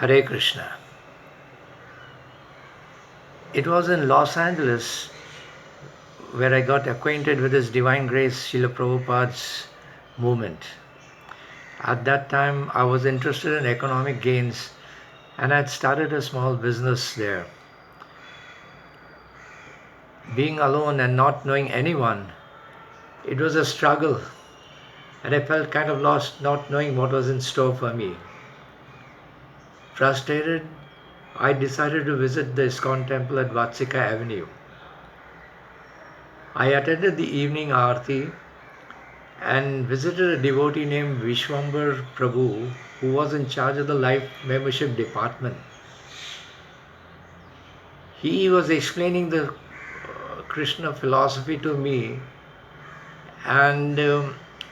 Hare Krishna. It was in Los Angeles where I got acquainted with His Divine Grace Srila Prabhupada's movement. At that time, I was interested in economic gains and I had started a small business there. Being alone and not knowing anyone, it was a struggle and I felt kind of lost not knowing what was in store for me. Frustrated, I decided to visit the ISKCON temple at Vatsika Avenue. I attended the evening aarti and visited a devotee named Vishwambar Prabhu who was in charge of the life membership department. He was explaining the Krishna philosophy to me and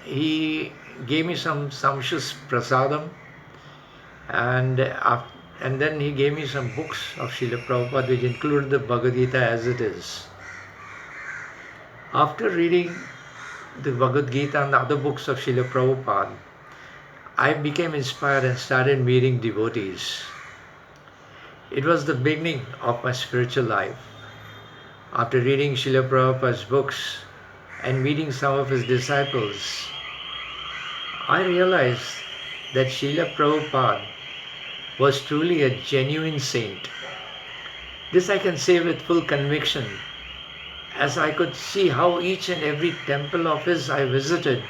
he gave me some sumptuous prasadam and then he gave me some books of Srila Prabhupada which included the Bhagavad Gita as it is. After reading the Bhagavad Gita and the other books of Srila Prabhupada, I became inspired and started meeting devotees. It was the beginning of my spiritual life. After reading Srila Prabhupada's books and meeting some of his disciples, I realized that Srila Prabhupada was truly a genuine saint. This I can say with full conviction, as I could see how each and every temple of his I visited,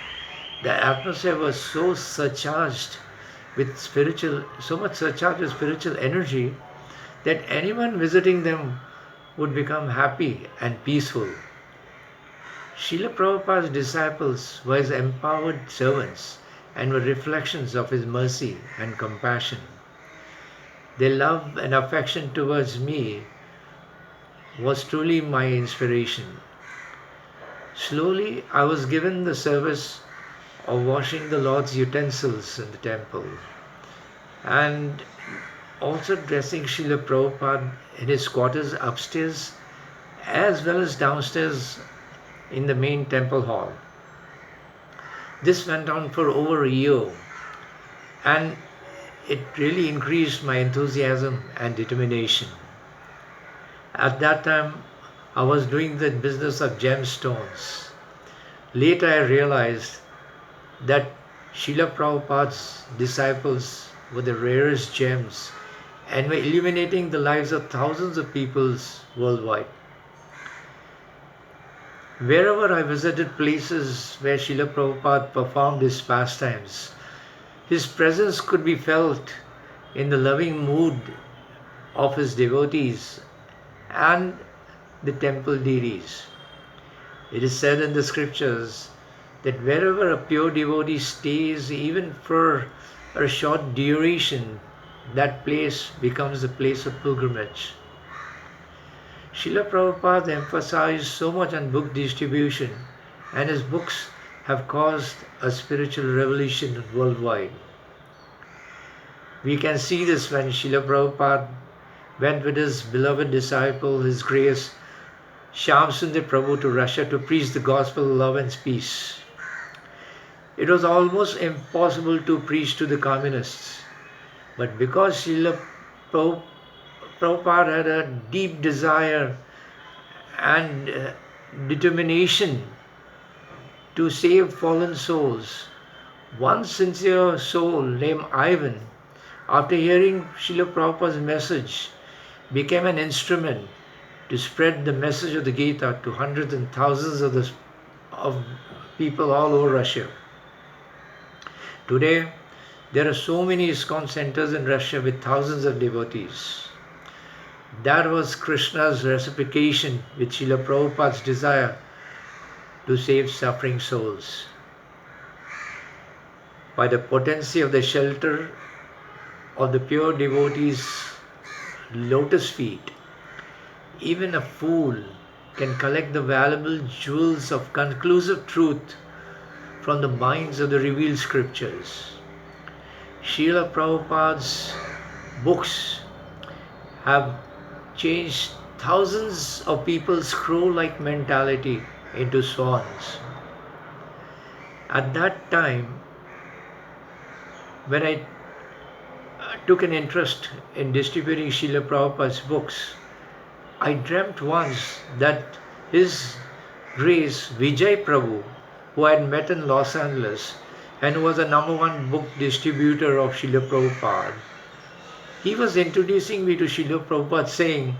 the atmosphere was so surcharged with so much surcharged with spiritual energy that anyone visiting them would become happy and peaceful. Srila Prabhupada's disciples were his empowered servants and were reflections of his mercy and compassion. Their love and affection towards me was truly my inspiration. Slowly, I was given the service of washing the Lord's utensils in the temple and also dressing Srila Prabhupada in his quarters upstairs as well as downstairs in the main temple hall. This went on for over a year and it really increased my enthusiasm and determination. At that time, I was doing the business of gemstones. Later, I realized that Srila Prabhupada's disciples were the rarest gems and were illuminating the lives of thousands of peoples worldwide. Wherever I visited places where Srila Prabhupada performed his pastimes, his presence could be felt in the loving mood of his devotees and the temple deities. It is said in the scriptures that wherever a pure devotee stays, even for a short duration, that place becomes a place of pilgrimage. Srila Prabhupada emphasized so much on book distribution, and his books have caused a spiritual revolution worldwide. We can see this when Srila Prabhupada went with his beloved disciple, His Grace Shyam Sundar Prabhu, to Russia to preach the gospel of love and peace. It was almost impossible to preach to the communists, but because Srila Prabhupada had a deep desire and determination to save fallen souls, one sincere soul named Ivan, after hearing Srila Prabhupada's message, became an instrument to spread the message of the Gita to hundreds and thousands of people all over Russia. Today, there are so many ISKCON centers in Russia with thousands of devotees. That was Krishna's reciprocation with Srila Prabhupada's desire to save suffering souls. By the potency of the shelter of the pure devotees' lotus feet, even a fool can collect the valuable jewels of conclusive truth from the minds of the revealed scriptures. Srila Prabhupada's books have changed thousands of people's crow-like mentality into swans. At that time, when I took an interest in distributing Srila Prabhupada's books. I dreamt once that His Grace Vijay Prabhu, who I had met in Los Angeles and who was a #1 book distributor of Srila Prabhupada, he was introducing me to Srila Prabhupada, saying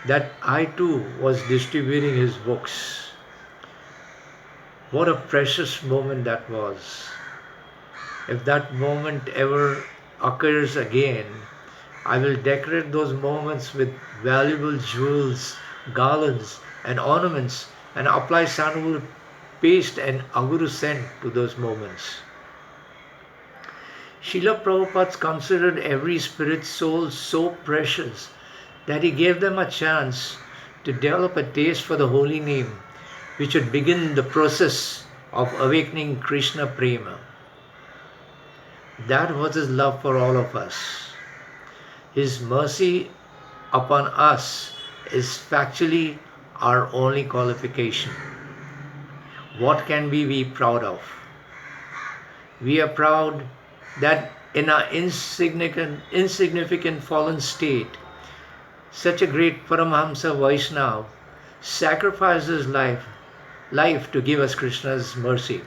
that I too was distributing his books. What a precious moment that was. If that moment ever occurs again, I will decorate those moments with valuable jewels, garlands, and ornaments and apply sandalwood paste and aguru scent to those moments. Srila Prabhupada considered every spirit soul so precious that he gave them a chance to develop a taste for the holy name, which would begin the process of awakening Krishna Prema. That was his love for all of us. His mercy upon us is factually our only qualification. What can we be proud of? We are proud that in our insignificant fallen state, such a great Paramahamsa Vaishnava sacrifices life to give us Krishna's mercy.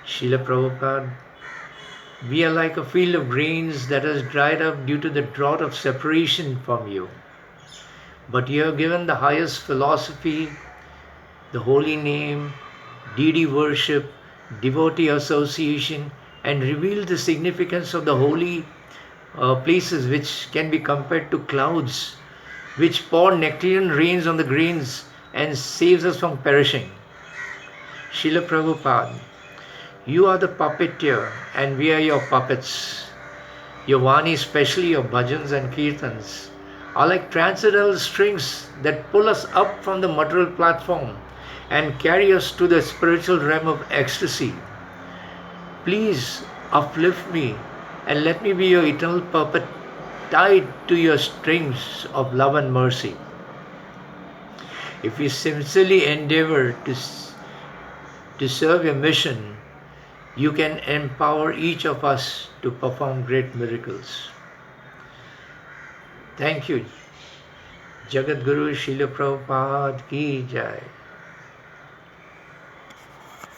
Srila Prabhupada, we are like a field of grains that has dried up due to the drought of separation from you. But you have given the highest philosophy, the holy name, deity worship, devotee association, and revealed the significance of the holy places which can be compared to clouds which pour nectarian rains on the grains and saves us from perishing. Srila Prabhupada, you are the puppeteer and we are your puppets. Your Vani, especially your bhajans and kirtans, are like transcendental strings that pull us up from the material platform and carry us to the spiritual realm of ecstasy. Please uplift me and let me be your eternal puppet tied to your strings of love and mercy. If we sincerely endeavor to serve your mission, you can empower each of us to perform great miracles. Thank you. Jagat Guru Srila Prabhupada ki jai.